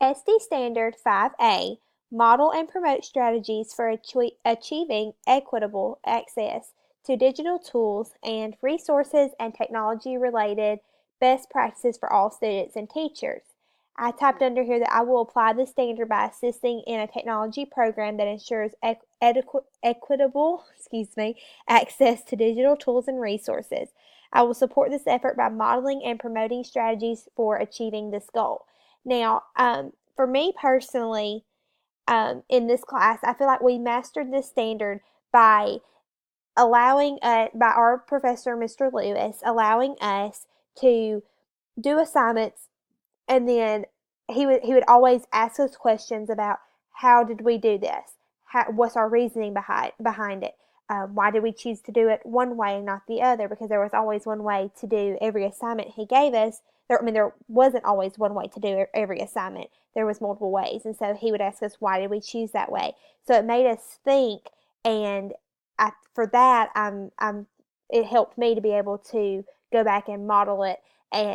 ISTE Standard 5A Model and promote strategies for achieving equitable access to digital tools and resources and technology-related best practices for all students and teachers. I typed under here that I will apply the standard by assisting in a technology program that ensures equitable access to digital tools and resources. I will support this effort by modeling and promoting strategies for achieving this goal. Now, for me personally, in this class, I feel like we mastered this standard by by our professor, Mr. Lewis, allowing us to do assignments, and then he would always ask us questions about how did we do this, what's our reasoning behind it, why did we choose to do it one way and not the other, because there was always one way to do every assignment he gave us. There wasn't always one way to do every assignment. There was multiple ways, and so he would ask us why did we choose that way. So it made us think, and for that, it helped me to be able to go back and model it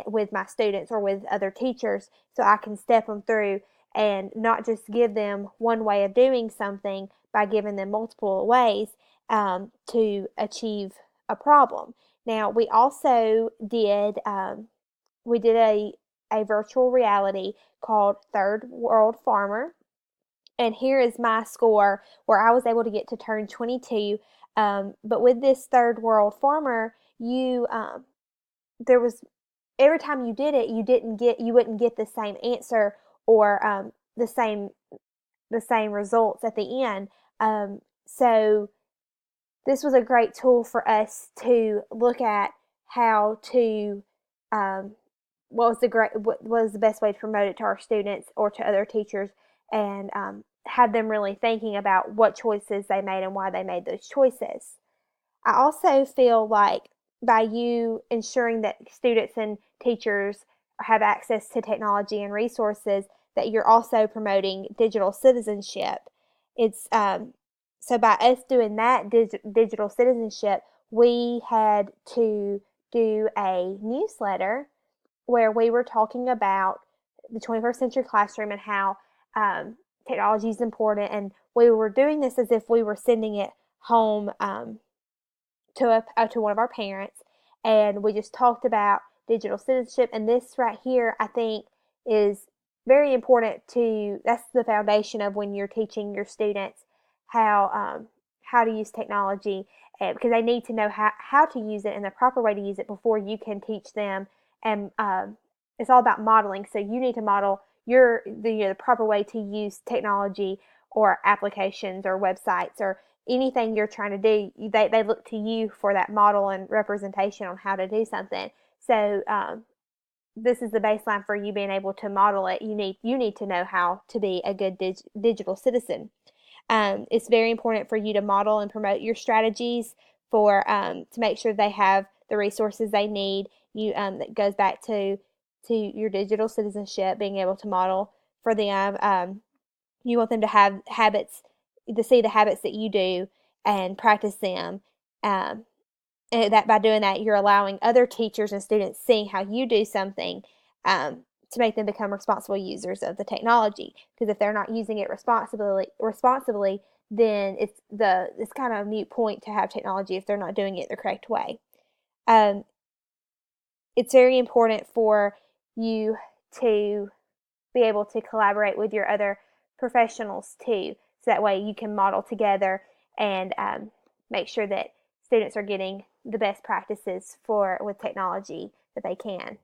with my students or with other teachers, so I can step them through and not just give them one way of doing something by giving them multiple ways to achieve a problem. Now, we also did a virtual reality called Third World Farmer, and here is my score where I was able to get to turn 22. But with this Third World Farmer, there was every time you did it, you wouldn't get the same answer or the same results at the end. So this was a great tool for us to look at how to what was the best way to promote it to our students or to other teachers, and had them really thinking about what choices they made and why they made those choices. I also feel like by you ensuring that students and teachers have access to technology and resources, that you're also promoting digital citizenship. It's so by us doing that digital citizenship, we had to do a newsletter where we were talking about the 21st century classroom and how technology is important, and we were doing this as if we were sending it home to one of our parents, and we just talked about digital citizenship. And this right here, I think, is very important that's the foundation of when you're teaching your students how to use technology, because they need to know how to use it and the proper way to use it before you can teach them. And it's all about modeling. So you need to model the proper way to use technology or applications or websites or anything you're trying to do. They look to you for that model and representation on how to do something. So this is the baseline for you being able to model it. You need to know how to be a good digital citizen. It's very important for you to model and promote your strategies to make sure they have the resources they need. That goes back to your digital citizenship, being able to model for them. You want them to have habits, to see the habits that you do and practice them. And that by doing that, you're allowing other teachers and students seeing how you do something to make them become responsible users of the technology. Because if they're not using it responsibly, then it's kind of a moot point to have technology if they're not doing it the correct way. It's very important for you to be able to collaborate with your other professionals too, so that way you can model together and make sure that students are getting the best practices with technology that they can.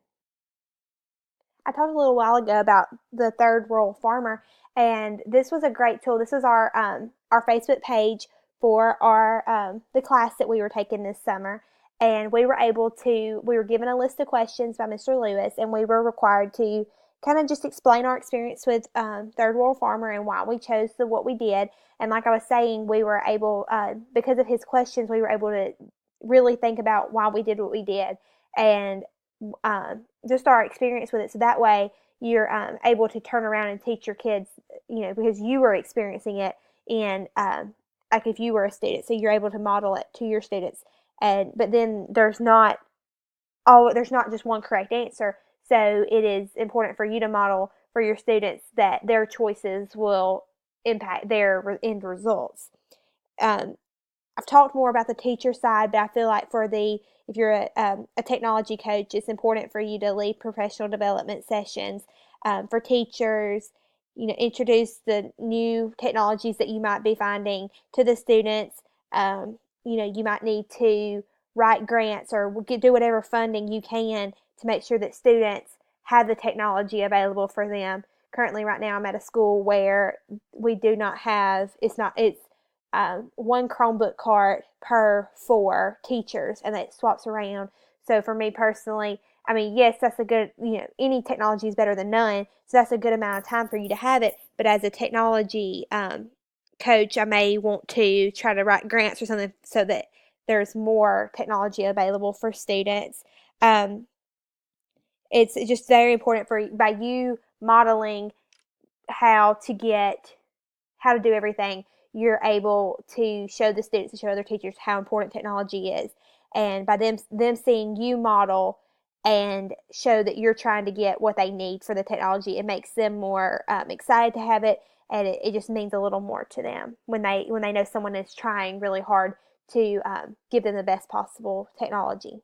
I talked a little while ago about the Third World Farmer, and this was a great tool. This is our Facebook page for the class that we were taking this summer, and we were given a list of questions by Mr. Lewis, and we were required to kind of just explain our experience with Third World Farmer and why we chose what we did. And like I was saying, we were able, because of his questions, we were able to really think about why we did what we did, and just our experience with it. So that way you're able to turn around and teach your kids, because you were experiencing it, and like if you were a student, so you're able to model it to your students. But then there's not just one correct answer. So it is important for you to model for your students that their choices will impact their end results. Um, I've talked more about the teacher side, but I feel like if you're a technology coach, it's important for you to lead professional development sessions for teachers. Introduce the new technologies that you might be finding to the students. You might need to write grants or do whatever funding you can to make sure that students have the technology available for them. Currently, right now, I'm at a school where we do not have. It's one Chromebook cart per 4 teachers, and that swaps around. So for me personally, I mean, yes, that's a good, any technology is better than none. So that's a good amount of time for you to have it. But as a technology coach, I may want to try to write grants or something so that there's more technology available for students. It's just very important by you modeling how to do everything, you're able to show the students and show other teachers how important technology is. And by them seeing you model and show that you're trying to get what they need for the technology, it makes them more excited to have it, and it just means a little more to them when they know someone is trying really hard to give them the best possible technology.